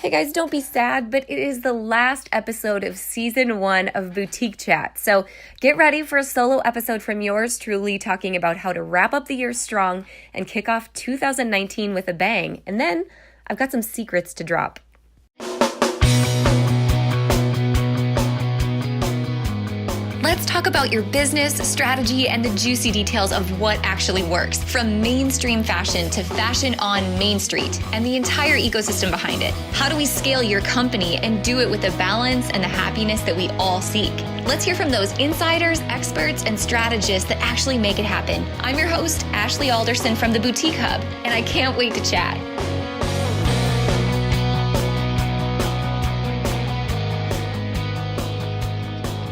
Hey guys, don't be sad, but it is the last episode of season 1 of Boutique Chat. So get ready for a solo episode from yours truly talking about how to wrap up the year strong and kick off 2019 with a bang. And then I've got some secrets to drop. Let's talk about your business, strategy, and the juicy details of what actually works, from mainstream fashion to fashion on Main Street and the entire ecosystem behind it. How do we scale your company and do it with the balance and the happiness that we all seek? Let's hear from those insiders, experts, and strategists that actually make it happen. I'm your host, Ashley Alderson from the Boutique Hub, and I can't wait to chat.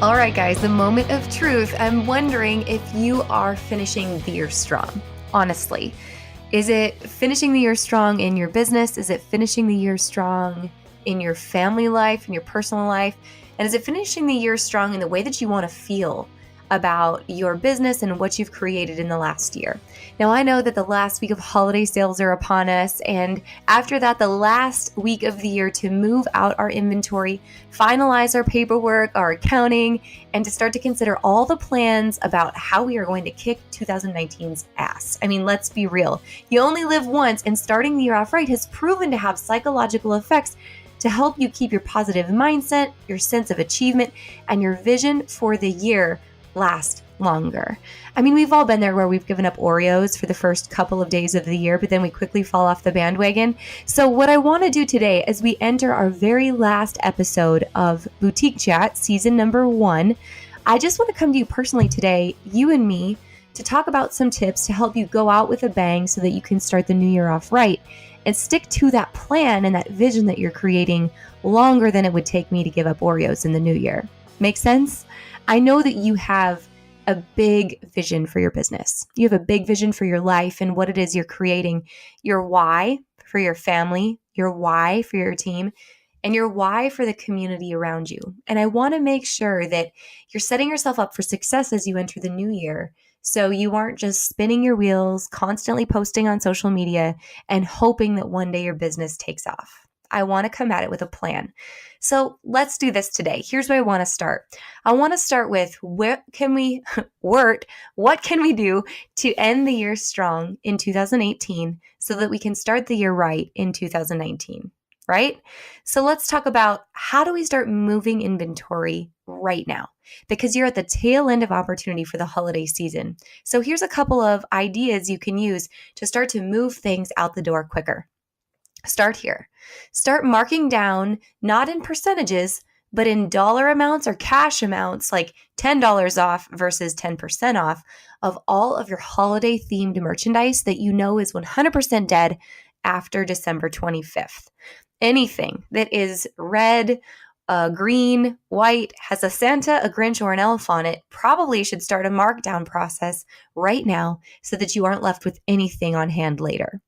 All right, guys, the moment of truth. I'm wondering if you are finishing the year strong, honestly. Is it finishing the year strong in your business? Is it finishing the year strong in your family life, in your personal life? And is it finishing the year strong in the way that you want to feel about your business and what you've created in the last year? Now, I know that the last week of holiday sales are upon us, and after that, the last week of the year to move out our inventory, finalize our paperwork, our accounting, and to start to consider all the plans about how we are going to kick 2019's ass. I mean, let's be real. You only live once, and starting the year off right has proven to have psychological effects to help you keep your positive mindset, your sense of achievement, and your vision for the year last longer. I mean, we've all been there where we've given up Oreos for the first couple of days of the year, but then we quickly fall off the bandwagon. So what I want to do today as we enter our very last episode of Boutique Chat, season number 1, I just want to come to you personally today, you and me, to talk about some tips to help you go out with a bang so that you can start the new year off right and stick to that plan and that vision that you're creating longer than it would take me to give up Oreos in the new year. Make sense? I know that you have a big vision for your business. You have a big vision for your life and what it is you're creating, your why for your family, your why for your team, and your why for the community around you. And I want to make sure that you're setting yourself up for success as you enter the new year. So you aren't just spinning your wheels, constantly posting on social media and hoping that one day your business takes off. I want to come at it with a plan. So let's do this today. Here's where I want to start. I want to start with what can we do to end the year strong in 2018 so that we can start the year right in 2019, right? So let's talk about how do we start moving inventory right now, because you're at the tail end of opportunity for the holiday season. So here's a couple of ideas you can use to start to move things out the door quicker. Start here. Start marking down, not in percentages, but in dollar amounts or cash amounts, like $10 off versus 10% off of all of your holiday themed merchandise that you know is 100% dead after December 25th. Anything that is red, green, white, has a Santa, a Grinch, or an elf on it probably should start a markdown process right now so that you aren't left with anything on hand later.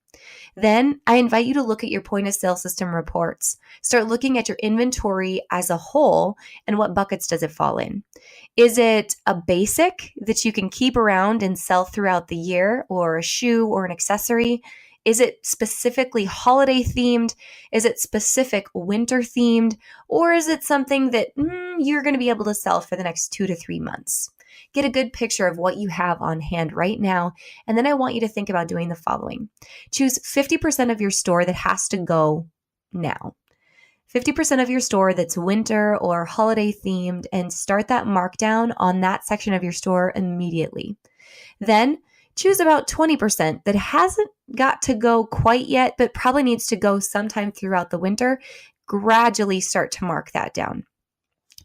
Then I invite you to look at your point of sale system reports. Start looking at your inventory as a whole and what buckets does it fall in. Is it a basic that you can keep around and sell throughout the year, or a shoe or an accessory? Is it specifically holiday themed? Is it specific winter themed? Or is it something that you're going to be able to sell for the next 2 to 3 months? Get a good picture of what you have on hand right now. And then I want you to think about doing the following. Choose 50% of your store that has to go now. 50% of your store that's winter or holiday themed, and start that markdown on that section of your store immediately. Then choose about 20% that hasn't got to go quite yet, but probably needs to go sometime throughout the winter. Gradually start to mark that down.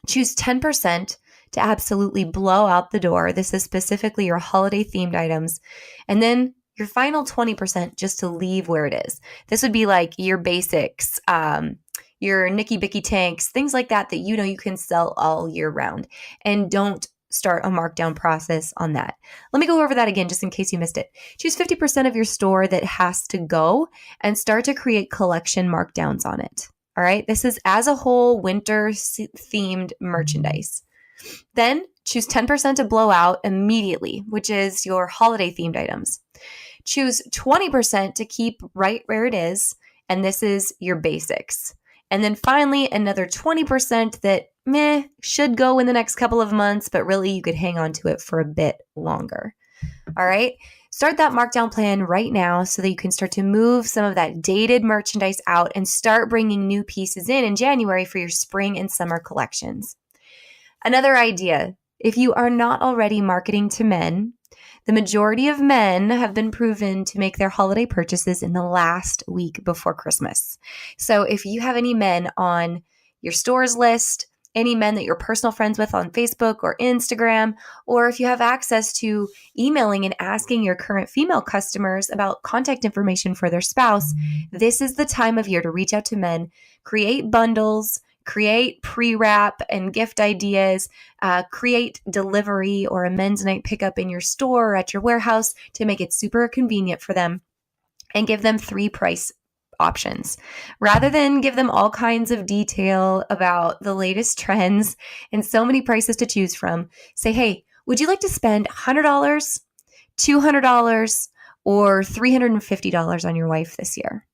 Choose 10% to absolutely blow out the door. This is specifically your holiday themed items. And then your final 20% just to leave where it is. This would be like your basics, your Nicky Bicky tanks, things like that you know you can sell all year round. And don't start a markdown process on that. Let me go over that again just in case you missed it. Choose 50% of your store that has to go and start to create collection markdowns on it. All right. This is as a whole winter themed merchandise. Then choose 10% to blow out immediately, which is your holiday themed items. Choose 20% to keep right where it is, and this is your basics. And then finally, another 20% that should go in the next couple of months, but really you could hang on to it for a bit longer. All right. Start that markdown plan right now so that you can start to move some of that dated merchandise out and start bringing new pieces in January for your spring and summer collections. Another idea, if you are not already marketing to men, the majority of men have been proven to make their holiday purchases in the last week before Christmas. So if you have any men on your stores list, any men that you're personal friends with on Facebook or Instagram, or if you have access to emailing and asking your current female customers about contact information for their spouse, this is the time of year to reach out to men, create bundles, create pre-wrap and gift ideas, create delivery or a men's night pickup in your store or at your warehouse to make it super convenient for them, and give them 3 price options. Rather than give them all kinds of detail about the latest trends and so many prices to choose from, say, hey, would you like to spend $100, $200, or $350 on your wife this year?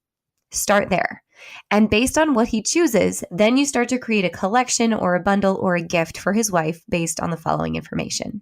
Start there. And based on what he chooses, then you start to create a collection or a bundle or a gift for his wife based on the following information.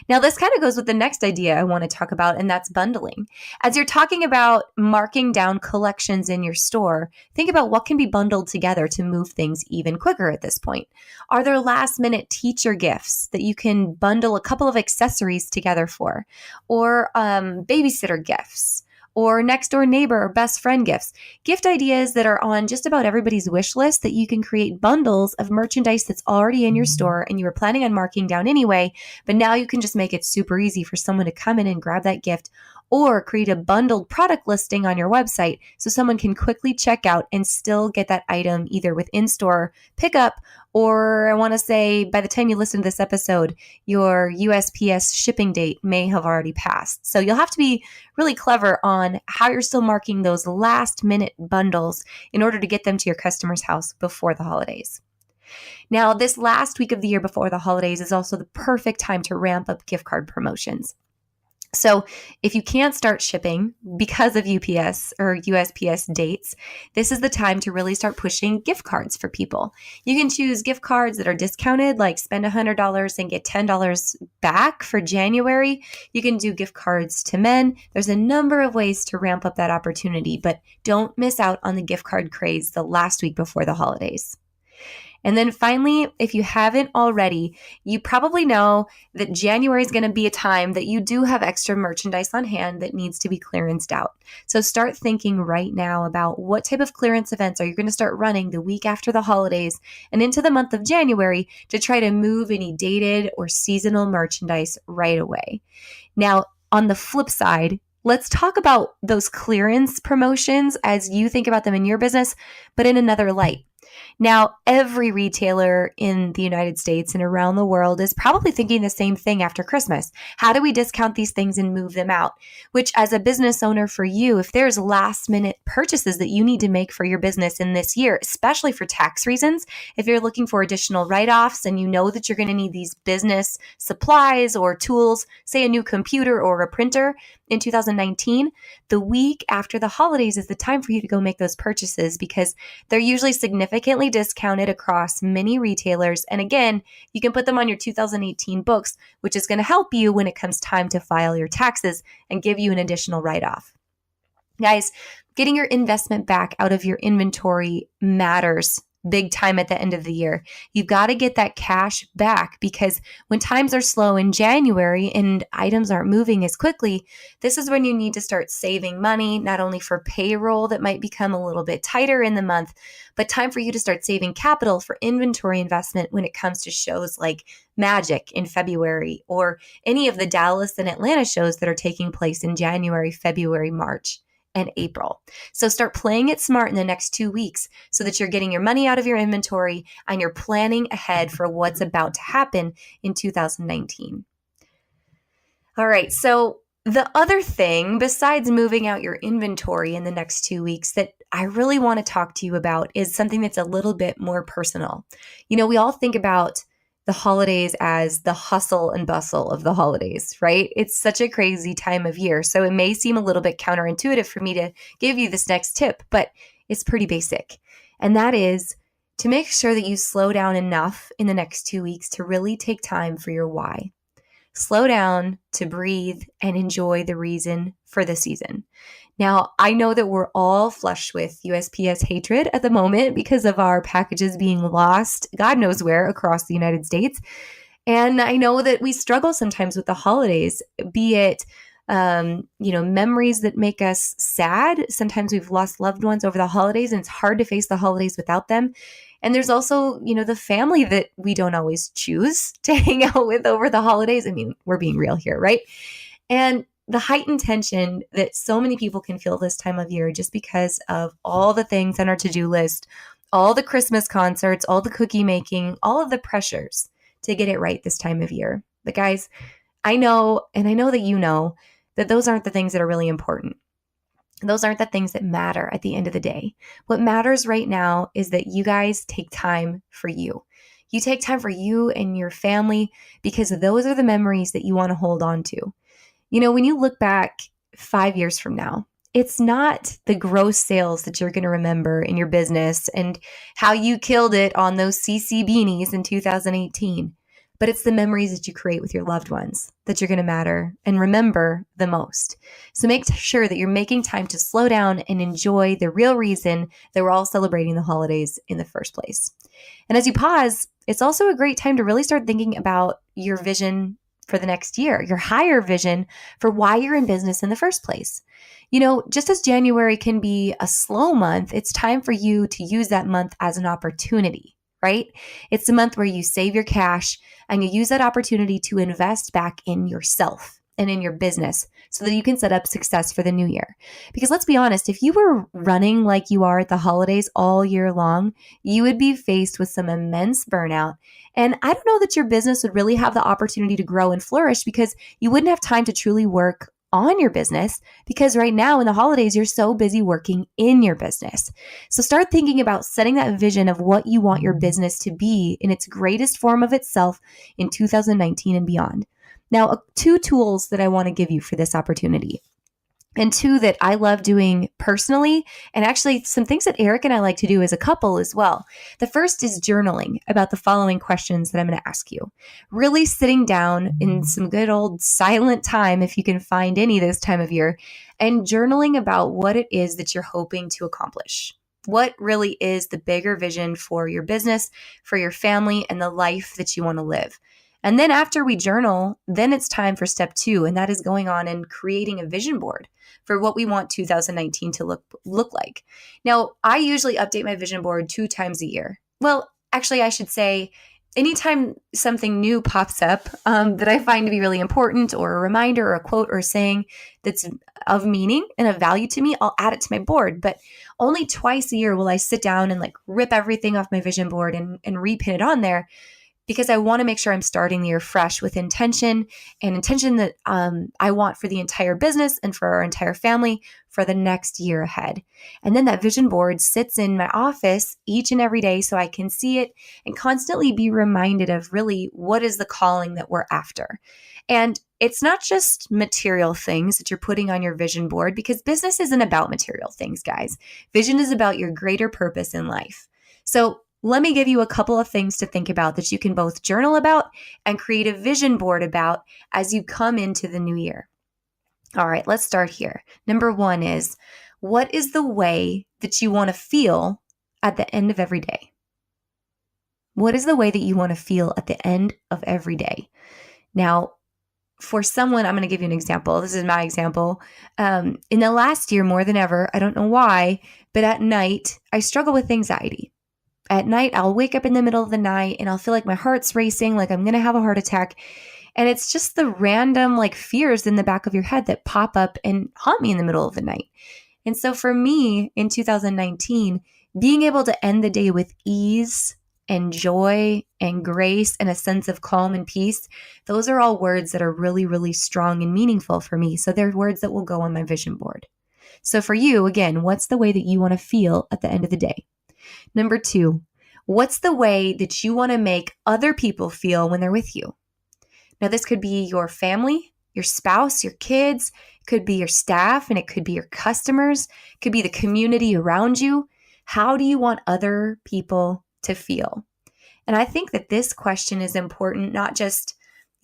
Now, this kind of goes with the next idea I want to talk about, and that's bundling. As you're talking about marking down collections in your store, think about what can be bundled together to move things even quicker at this point. Are there last-minute teacher gifts that you can bundle a couple of accessories together for? Or babysitter gifts? Or next door neighbor or best friend gifts. Gift ideas that are on just about everybody's wish list that you can create bundles of merchandise that's already in your store and you were planning on marking down anyway, but now you can just make it super easy for someone to come in and grab that gift, or create a bundled product listing on your website so someone can quickly check out and still get that item either with in-store pickup, or I want to say by the time you listen to this episode, your USPS shipping date may have already passed. So you'll have to be really clever on how you're still marking those last minute bundles in order to get them to your customer's house before the holidays. Now, this last week of the year before the holidays is also the perfect time to ramp up gift card promotions. So if you can't start shipping because of UPS or USPS dates, this is the time to really start pushing gift cards for people. You can choose gift cards that are discounted, like spend $100 and get $10 back for January. You can do gift cards to men. There's a number of ways to ramp up that opportunity, but don't miss out on the gift card craze the last week before the holidays. And then finally, if you haven't already, you probably know that January is going to be a time that you do have extra merchandise on hand that needs to be clearanced out. So start thinking right now about what type of clearance events are you going to start running the week after the holidays and into the month of January to try to move any dated or seasonal merchandise right away. Now, on the flip side, let's talk about those clearance promotions as you think about them in your business, but in another light. Now, every retailer in the United States and around the world is probably thinking the same thing after Christmas. How do we discount these things and move them out? Which, as a business owner for you, if there's last minute purchases that you need to make for your business in this year, especially for tax reasons, if you're looking for additional write-offs and you know that you're going to need these business supplies or tools, say a new computer or a printer in 2019, the week after the holidays is the time for you to go make those purchases because they're usually significantly discounted across many retailers. And again, you can put them on your 2018 books, which is going to help you when it comes time to file your taxes and give you an additional write-off. Guys, getting your investment back out of your inventory matters big time at the end of the year. You've got to get that cash back because when times are slow in January and items aren't moving as quickly, this is when you need to start saving money, not only for payroll that might become a little bit tighter in the month, but time for you to start saving capital for inventory investment when it comes to shows like Magic in February or any of the Dallas and Atlanta shows that are taking place in January, February, March, and April. So start playing it smart in the next 2 weeks so that you're getting your money out of your inventory and you're planning ahead for what's about to happen in 2019. All right, so the other thing besides moving out your inventory in the next 2 weeks that I really want to talk to you about is something that's a little bit more personal. You know, we all think about the holidays as the hustle and bustle of the holidays, right? It's such a crazy time of year. So it may seem a little bit counterintuitive for me to give you this next tip, but it's pretty basic. And that is to make sure that you slow down enough in the next 2 weeks to really take time for your why. Slow down to breathe and enjoy the reason for the season. Now, I know that we're all flushed with USPS hatred at the moment because of our packages being lost, God knows where, across the United States. And I know that we struggle sometimes with the holidays, be it memories that make us sad. Sometimes we've lost loved ones over the holidays, and it's hard to face the holidays without them. And there's also, the family that we don't always choose to hang out with over the holidays. I mean, we're being real here, right? And the heightened tension that so many people can feel this time of year just because of all the things on our to-do list, all the Christmas concerts, all the cookie making, all of the pressures to get it right this time of year. But guys, I know, and I know that you know, that those aren't the things that are really important. Those aren't the things that matter at the end of the day. What matters right now is that you guys take time for you. You take time for you and your family because those are the memories that you want to hold on to. When you look back 5 years from now, it's not the gross sales that you're going to remember in your business and how you killed it on those CC beanies in 2018, but it's the memories that you create with your loved ones that you're going to matter and remember the most. So make sure that you're making time to slow down and enjoy the real reason that we're all celebrating the holidays in the first place. And as you pause, it's also a great time to really start thinking about your vision for the next year, your higher vision for why you're in business in the first place. Just as January can be a slow month, it's time for you to use that month as an opportunity, right? It's the month where you save your cash and you use that opportunity to invest back in yourself and in your business so that you can set up success for the new year. Because let's be honest, if you were running like you are at the holidays all year long, you would be faced with some immense burnout. And I don't know that your business would really have the opportunity to grow and flourish because you wouldn't have time to truly work on your business because right now in the holidays, you're so busy working in your business. So start thinking about setting that vision of what you want your business to be in its greatest form of itself in 2019 and beyond. Now, 2 tools that I want to give you for this opportunity, and 2 that I love doing personally, and actually some things that Eric and I like to do as a couple as well. The first is journaling about the following questions that I'm going to ask you. Really sitting down in some good old silent time, if you can find any this time of year, and journaling about what it is that you're hoping to accomplish. What really is the bigger vision for your business, for your family, and the life that you want to live? And then after we journal, then it's time for step 2, and that is going on and creating a vision board for what we want 2019 to look like. Now, I usually update my vision board 2 times a year. Well, actually, I should say anytime something new pops up that I find to be really important, or a reminder or a quote or a saying that's of meaning and of value to me, I'll add it to my board. But only twice a year will I sit down and rip everything off my vision board and repin it on there, because I want to make sure I'm starting the year fresh with intention that I want for the entire business and for our entire family for the next year ahead. And then that vision board sits in my office each and every day so I can see it and constantly be reminded of really what is the calling that we're after. And it's not just material things that you're putting on your vision board, because business isn't about material things, guys. Vision is about your greater purpose in life. So let me give you a couple of things to think about that you can both journal about and create a vision board about as you come into the new year. All right, let's start here. Number 1 is, what is the way that you want to feel at the end of every day? What is the way that you want to feel at the end of every day? Now, for someone, I'm going to give you an example. This is my example. In the last year, more than ever, I don't know why, but at night, I struggle with anxiety. At night, I'll wake up in the middle of the night and I'll feel like my heart's racing, like I'm going to have a heart attack. And it's just the random fears in the back of your head that pop up and haunt me in the middle of the night. And so for me in 2019, being able to end the day with ease and joy and grace and a sense of calm and peace, those are all words that are really, really strong and meaningful for me. So they're words that will go on my vision board. So for you, again, what's the way that you want to feel at the end of the day? Number 2, what's the way that you want to make other people feel when they're with you? Now, this could be your family, your spouse, your kids, it could be your staff, and it could be your customers, it could be the community around you. How do you want other people to feel? And I think that this question is important, not just,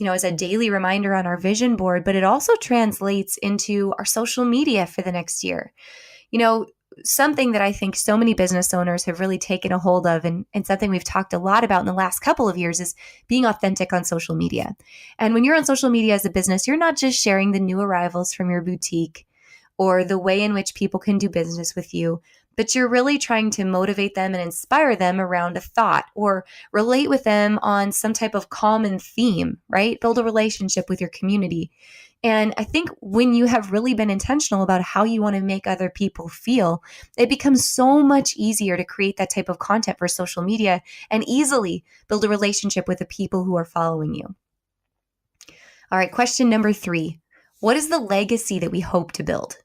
as a daily reminder on our vision board, but it also translates into our social media for the next year. Something that I think so many business owners have really taken a hold of, and something we've talked a lot about in the last couple of years, is being authentic on social media. And when you're on social media as a business, you're not just sharing the new arrivals from your boutique or the way in which people can do business with you, but you're really trying to motivate them and inspire them around a thought or relate with them on some type of common theme, right? Build a relationship with your community. And I think when you have really been intentional about how you want to make other people feel, it becomes so much easier to create that type of content for social media and easily build a relationship with the people who are following you. All right, question number 3. What is the legacy that we hope to build?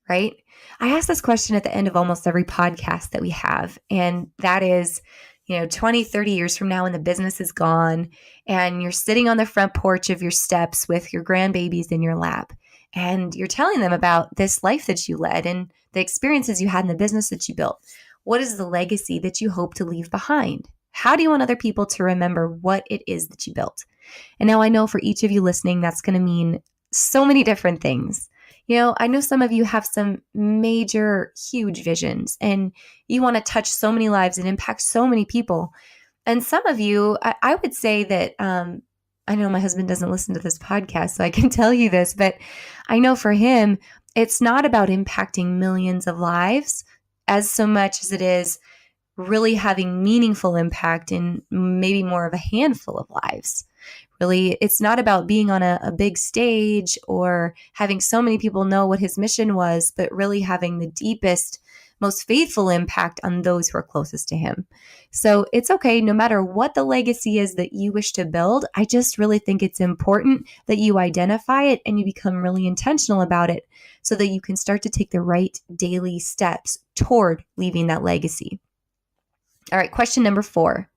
Right? I ask this question at the end of almost every podcast that we have. And that is, 20, 30 years from now when the business is gone and you're sitting on the front porch of your steps with your grandbabies in your lap and you're telling them about this life that you led and the experiences you had in the business that you built. What is the legacy that you hope to leave behind? How do you want other people to remember what it is that you built? And now I know for each of you listening, that's going to mean so many different things. I know some of you have some major, huge visions and you want to touch so many lives and impact so many people. And some of you, I would say that, I know my husband doesn't listen to this podcast, so I can tell you this, but I know for him, it's not about impacting millions of lives as so much as it is really having meaningful impact in maybe more of a handful of lives. Really, it's not about being on a big stage or having so many people know what his mission was, but really having the deepest, most faithful impact on those who are closest to him. So it's okay, no matter what the legacy is that you wish to build, I just really think it's important that you identify it and you become really intentional about it so that you can start to take the right daily steps toward leaving that legacy. All right, question number 4.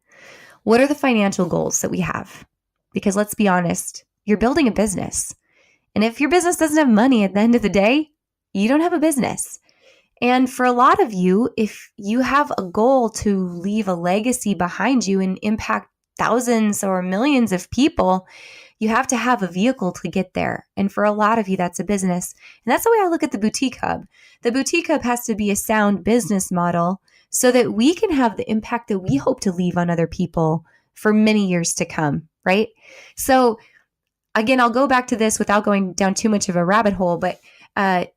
What are the financial goals that we have? Because let's be honest, you're building a business. And if your business doesn't have money at the end of the day, you don't have a business. And for a lot of you, if you have a goal to leave a legacy behind you and impact thousands or millions of people, you have to have a vehicle to get there. And for a lot of you, that's a business. And that's the way I look at the Boutique Hub. The Boutique Hub has to be a sound business model so that we can have the impact that we hope to leave on other people for many years to come, right? So again, I'll go back to this without going down too much of a rabbit hole, but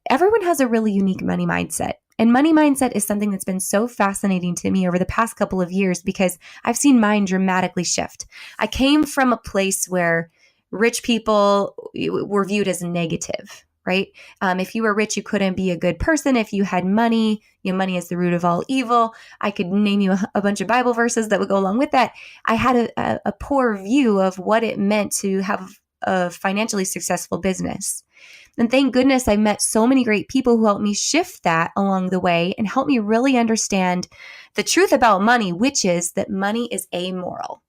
everyone has a really unique money mindset. And money mindset is something that's been so fascinating to me over the past couple of years because I've seen mine dramatically shift. I came from a place where rich people were viewed as negative, right? If you were rich, you couldn't be a good person. If you had money, money is the root of all evil. I could name you a bunch of Bible verses that would go along with that. I had a poor view of what it meant to have a financially successful business. And thank goodness I met so many great people who helped me shift that along the way and helped me really understand the truth about money, which is that money is amoral,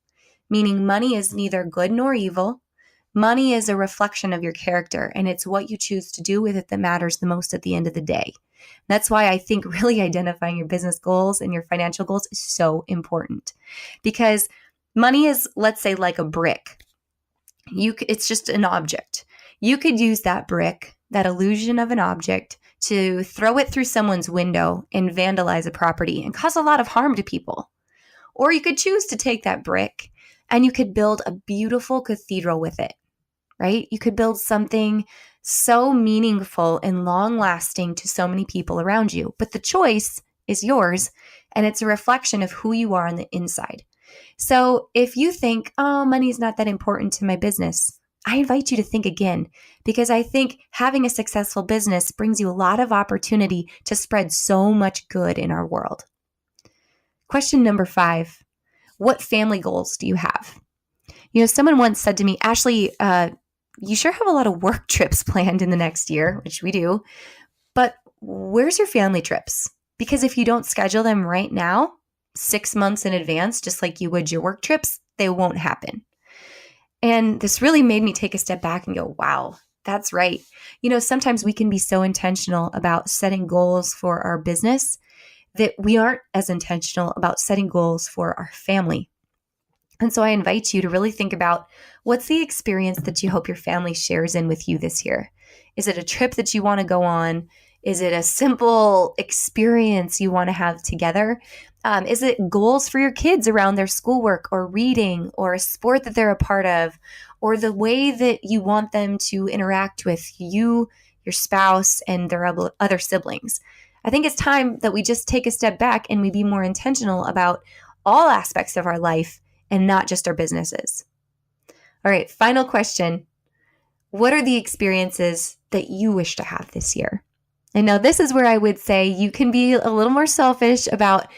meaning money is neither good nor evil. Money is a reflection of your character, and it's what you choose to do with it that matters the most at the end of the day. That's why I think really identifying your business goals and your financial goals is so important, because money is, let's say, like a brick. It's just an object. You could use that brick, that illusion of an object, to throw it through someone's window and vandalize a property and cause a lot of harm to people. Or you could choose to take that brick and you could build a beautiful cathedral with it. Right? You could build something so meaningful and long-lasting to so many people around you. But the choice is yours, and it's a reflection of who you are on the inside. So if you think, oh, money is not that important to my business, I invite you to think again, because I think having a successful business brings you a lot of opportunity to spread so much good in our world. Question number 5, what family goals do you have? Someone once said to me, Ashley, you sure have a lot of work trips planned in the next year, which we do, but where's your family trips? Because if you don't schedule them right now, 6 months in advance, just like you would your work trips, they won't happen. And this really made me take a step back and go, wow, that's right. Sometimes we can be so intentional about setting goals for our business that we aren't as intentional about setting goals for our family. And so I invite you to really think about, what's the experience that you hope your family shares in with you this year? Is it a trip that you want to go on? Is it a simple experience you want to have together? Is it goals for your kids around their schoolwork or reading or a sport that they're a part of, or the way that you want them to interact with you, your spouse, and their other siblings? I think it's time that we just take a step back and we be more intentional about all aspects of our life and not just our businesses. All right, final question. What are the experiences that you wish to have this year? And now this is where I would say you can be a little more selfish about,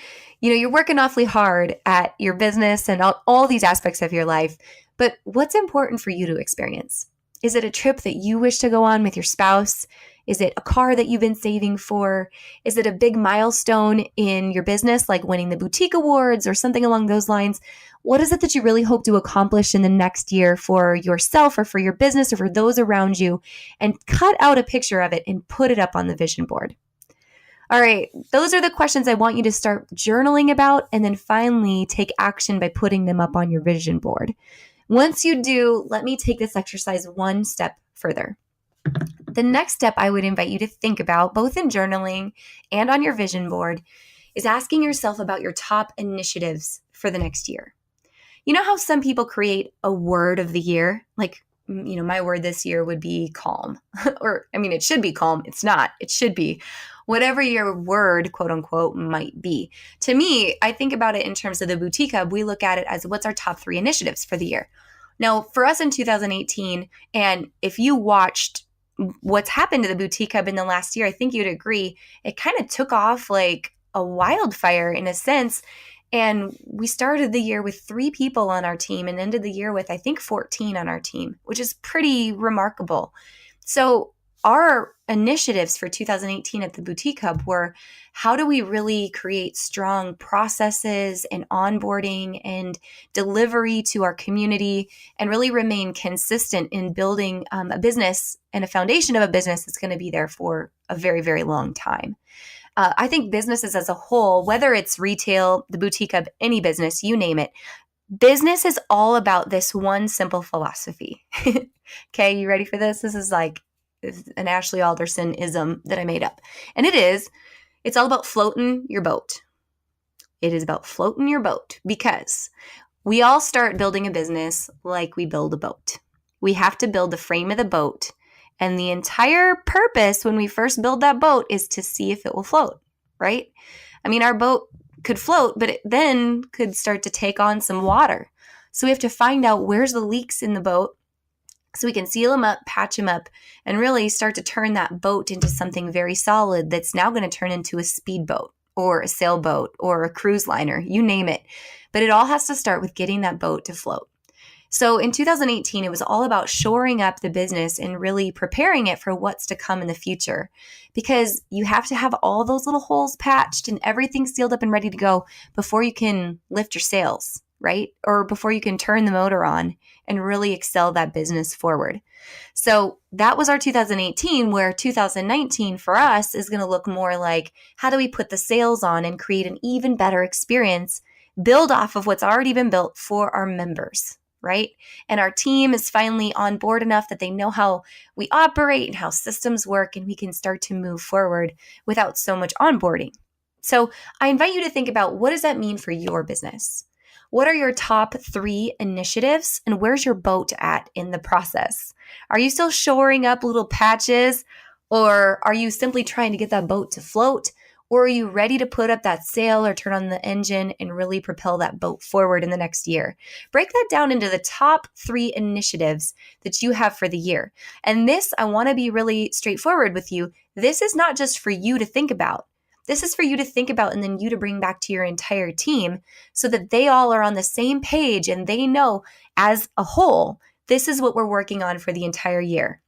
you're working awfully hard at your business and all these aspects of your life, but what's important for you to experience? Is it a trip that you wish to go on with your spouse? Is it a car that you've been saving for? Is it a big milestone in your business, like winning the boutique awards or something along those lines? What is it that you really hope to accomplish in the next year for yourself or for your business or for those around you? And cut out a picture of it and put it up on the vision board. All right, those are the questions I want you to start journaling about, and then finally take action by putting them up on your vision board. Once you do, let me take this exercise one step further. The next step I would invite you to think about, both in journaling and on your vision board, is asking yourself about your top initiatives for the next year. You know how some people create a word of the year? Like, my word this year would be calm. Or, it should be calm. It's not. It should be. Whatever your word, quote unquote, might be. To me, I think about it in terms of the Boutique Hub. We look at it as, what's our top 3 initiatives for the year? Now, for us in 2018, and if you watched what's happened to the Boutique Hub in the last year, I think you'd agree, it kind of took off like a wildfire in a sense. And we started the year with 3 people on our team and ended the year with, I think, 14 on our team, which is pretty remarkable. So our initiatives for 2018 at the Boutique Hub were, how do we really create strong processes and onboarding and delivery to our community and really remain consistent in building a business and a foundation of a business that's going to be there for a very, very long time. I think businesses as a whole, whether it's retail, the Boutique Hub, any business, you name it, business is all about this one simple philosophy. Okay, you ready for this? This is like an Ashley Alderson ism that I made up. And it's all about floating your boat. It is about floating your boat, because we all start building a business like we build a boat. We have to build the frame of the boat. And the entire purpose when we first build that boat is to see if it will float, right? Our boat could float, but it then could start to take on some water. So we have to find out where's the leaks in the boat so we can seal them up, patch them up, and really start to turn that boat into something very solid that's now going to turn into a speedboat or a sailboat or a cruise liner, you name it. But it all has to start with getting that boat to float. So in 2018, it was all about shoring up the business and really preparing it for what's to come in the future, because you have to have all those little holes patched and everything sealed up and ready to go before you can lift your sails, right? Or before you can turn the motor on and really excel that business forward. So that was our 2018, where 2019 for us is going to look more like, how do we put the sails on and create an even better experience, build off of what's already been built for our members, right? And our team is finally on board enough that they know how we operate and how systems work, and we can start to move forward without so much onboarding. So I invite you to think about, what does that mean for your business? What are your top 3 initiatives, and where's your boat at in the process? Are you still shoring up little patches, or are you simply trying to get that boat to float? Or are you ready to put up that sail or turn on the engine and really propel that boat forward in the next year? Break that down into the top 3 initiatives that you have for the year. And this, I want to be really straightforward with you. This is not just for you to think about. This is for you to think about and then you to bring back to your entire team so that they all are on the same page and they know as a whole, this is what we're working on for the entire year.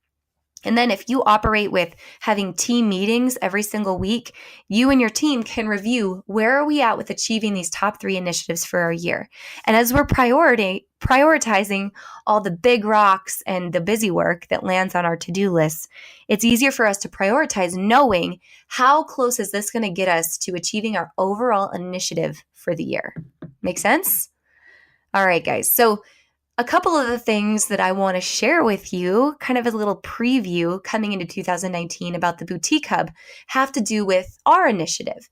And then if you operate with having team meetings every single week, you and your team can review where are we at with achieving these top 3 initiatives for our year. And as we're prioritizing all the big rocks and the busy work that lands on our to-do lists, it's easier for us to prioritize knowing how close is this going to get us to achieving our overall initiative for the year. Make sense? All right, guys. So a couple of the things that I want to share with you, kind of as a little preview coming into 2019 about the Boutique Hub, have to do with our initiative.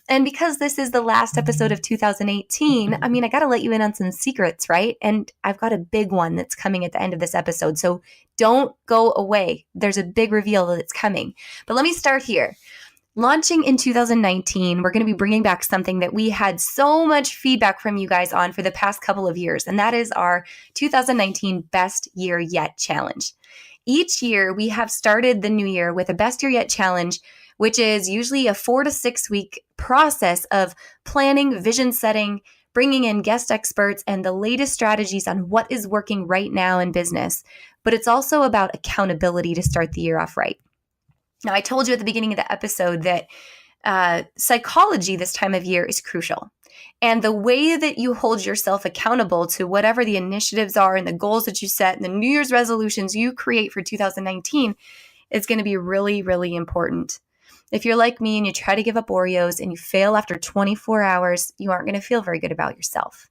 And because this is the last episode of 2018, I got to let you in on some secrets, right? And I've got a big one that's coming at the end of this episode. So don't go away. There's a big reveal that's coming. But let me start here. Launching in 2019, we're going to be bringing back something that we had so much feedback from you guys on for the past couple of years, and that is our 2019 Best Year Yet Challenge. Each year, we have started the new year with a Best Year Yet Challenge, which is usually a 4 to 6 week process of planning, vision setting, bringing in guest experts, and the latest strategies on what is working right now in business. But it's also about accountability to start the year off right. Now, I told you at the beginning of the episode that psychology this time of year is crucial. And the way that you hold yourself accountable to whatever the initiatives are and the goals that you set and the New Year's resolutions you create for 2019 is going to be really, really important. If you're like me and you try to give up Oreos and you fail after 24 hours, you aren't going to feel very good about yourself.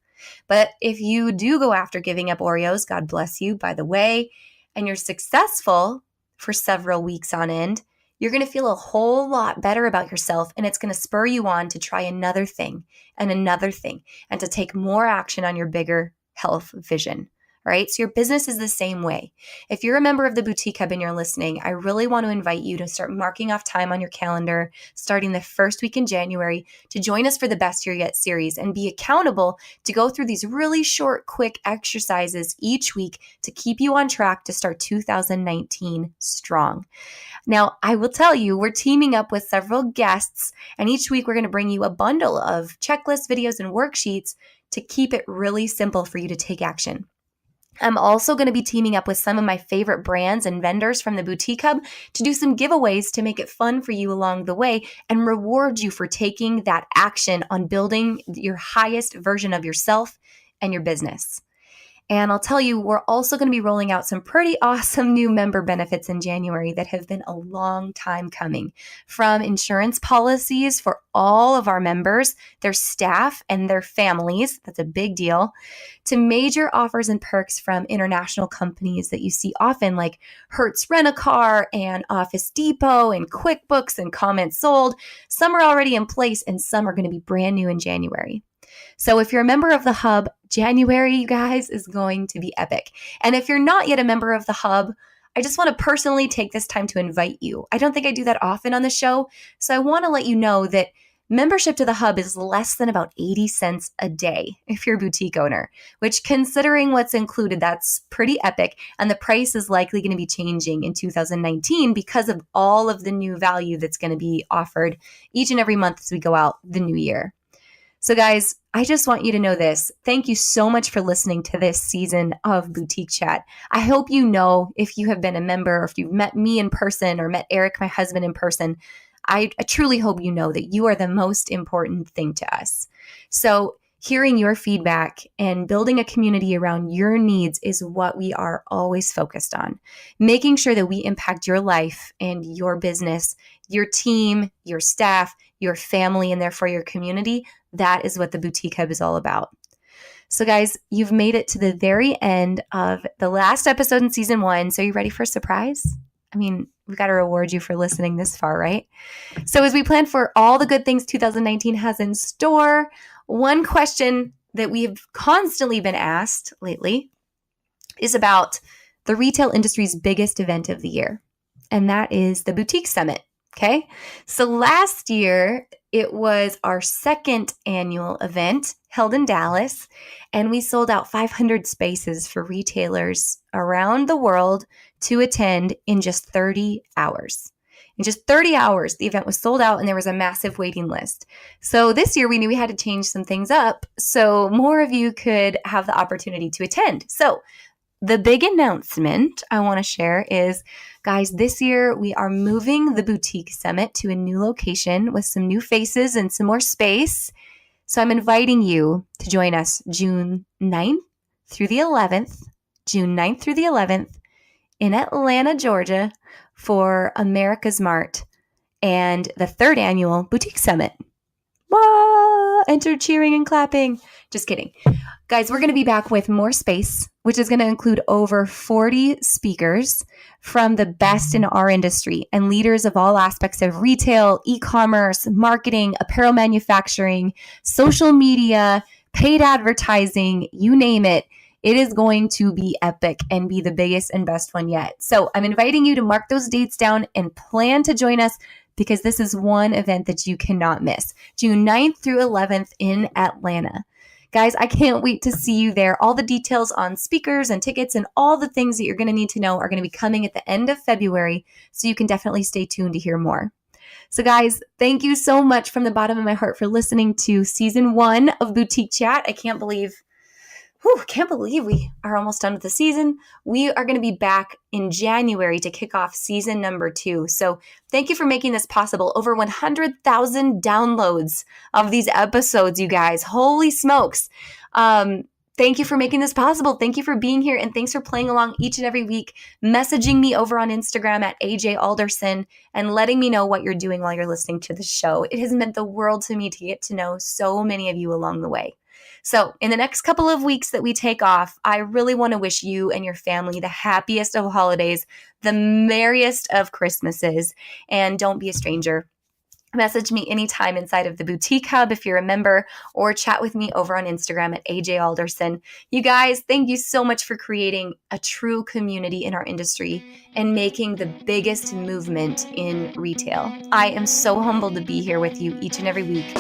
But if you do go after giving up Oreos, God bless you, by the way, and you're successful for several weeks on end, you're going to feel a whole lot better about yourself, and it's going to spur you on to try another thing and to take more action on your bigger health vision, right? So your business is the same way. If you're a member of the Boutique Hub and you're listening, I really want to invite you to start marking off time on your calendar starting the first week in January to join us for the Best Year Yet series and be accountable to go through these really short, quick exercises each week to keep you on track to start 2019 strong. Now, I will tell you, we're teaming up with several guests, and each week we're going to bring you a bundle of checklists, videos, and worksheets to keep it really simple for you to take action. I'm also going to be teaming up with some of my favorite brands and vendors from the Boutique Hub to do some giveaways to make it fun for you along the way and reward you for taking that action on building your highest version of yourself and your business. And I'll tell you, we're also going to be rolling out some pretty awesome new member benefits in January that have been a long time coming. From insurance policies for all of our members, their staff, and their families, that's a big deal, to major offers and perks from international companies that you see often, like Hertz Rent-A-Car and Office Depot and QuickBooks and Comments Sold. Some are already in place and some are going to be brand new in January. So if you're a member of the Hub, January, you guys, is going to be epic. And if you're not yet a member of the Hub, I just want to personally take this time to invite you. I don't think I do that often on the show, so I want to let you know that membership to the Hub is less than about 80 cents a day if you're a boutique owner, which, considering what's included, that's pretty epic. And the price is likely going to be changing in 2019 because of all of the new value that's going to be offered each and every month as we go out the new year. So guys, I just want you to know this. Thank you so much for listening to this season of Boutique Chat. I hope you know, if you have been a member or if you've met me in person or met Eric, my husband, in person, I truly hope you know that you are the most important thing to us. So hearing your feedback and building a community around your needs is what we are always focused on. Making sure that we impact your life and your business, your team, your staff, your family, and therefore your community. That is what the Boutique Hub is all about. So guys, you've made it to the very end of the last episode in season 1. So you ready for a surprise? We've got to reward you for listening this far, right? So as we plan for all the good things 2019 has in store, one question that we've constantly been asked lately is about the retail industry's biggest event of the year, and that is the Boutique Summit. Okay, so last year it was our second annual event held in Dallas, and we sold out 500 spaces for retailers around the world to attend in just 30 hours. In just 30 hours, the event was sold out and there was a massive waiting list. So this year we knew we had to change some things up so more of you could have the opportunity to attend. So the big announcement I want to share is, guys, this year we are moving the Boutique Summit to a new location with some new faces and some more space. So I'm inviting you to join us June 9th through the 11th in Atlanta, Georgia for America's Mart and the 3rd annual Boutique Summit. Wah! Enter cheering and clapping. Just kidding. Guys, we're going to be back with more space, which is going to include over 40 speakers from the best in our industry and leaders of all aspects of retail, e-commerce, marketing, apparel manufacturing, social media, paid advertising, you name it. It is going to be epic and be the biggest and best one yet. So I'm inviting you to mark those dates down and plan to join us, because this is one event that you cannot miss. June 9th through 11th in Atlanta. Guys, I can't wait to see you there. All the details on speakers and tickets and all the things that you're going to need to know are going to be coming at the end of February, so you can definitely stay tuned to hear more. So guys, thank you so much from the bottom of my heart for listening to season 1 of Boutique Chat. I can't believe we are almost done with the season. We are going to be back in January to kick off season number 2. So thank you for making this possible. Over 100,000 downloads of these episodes, you guys. Holy smokes. Thank you for making this possible. Thank you for being here. And thanks for playing along each and every week, messaging me over on Instagram at AJ Alderson and letting me know what you're doing while you're listening to the show. It has meant the world to me to get to know so many of you along the way. So in the next couple of weeks that we take off, I really want to wish you and your family the happiest of holidays, the merriest of Christmases, and don't be a stranger. Message me anytime inside of the Boutique Hub if you're a member, or chat with me over on Instagram at AJ Alderson. You guys, thank you so much for creating a true community in our industry and making the biggest movement in retail. I am so humbled to be here with you each and every week.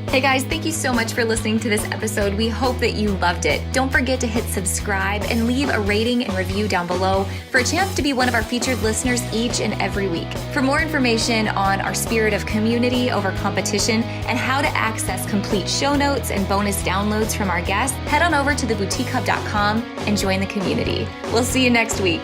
Hey guys, thank you so much for listening to this episode. We hope that you loved it. Don't forget to hit subscribe and leave a rating and review down below for a chance to be one of our featured listeners each and every week. For more information on our spirit of community over competition and how to access complete show notes and bonus downloads from our guests, head on over to theboutiquehub.com and join the community. We'll see you next week.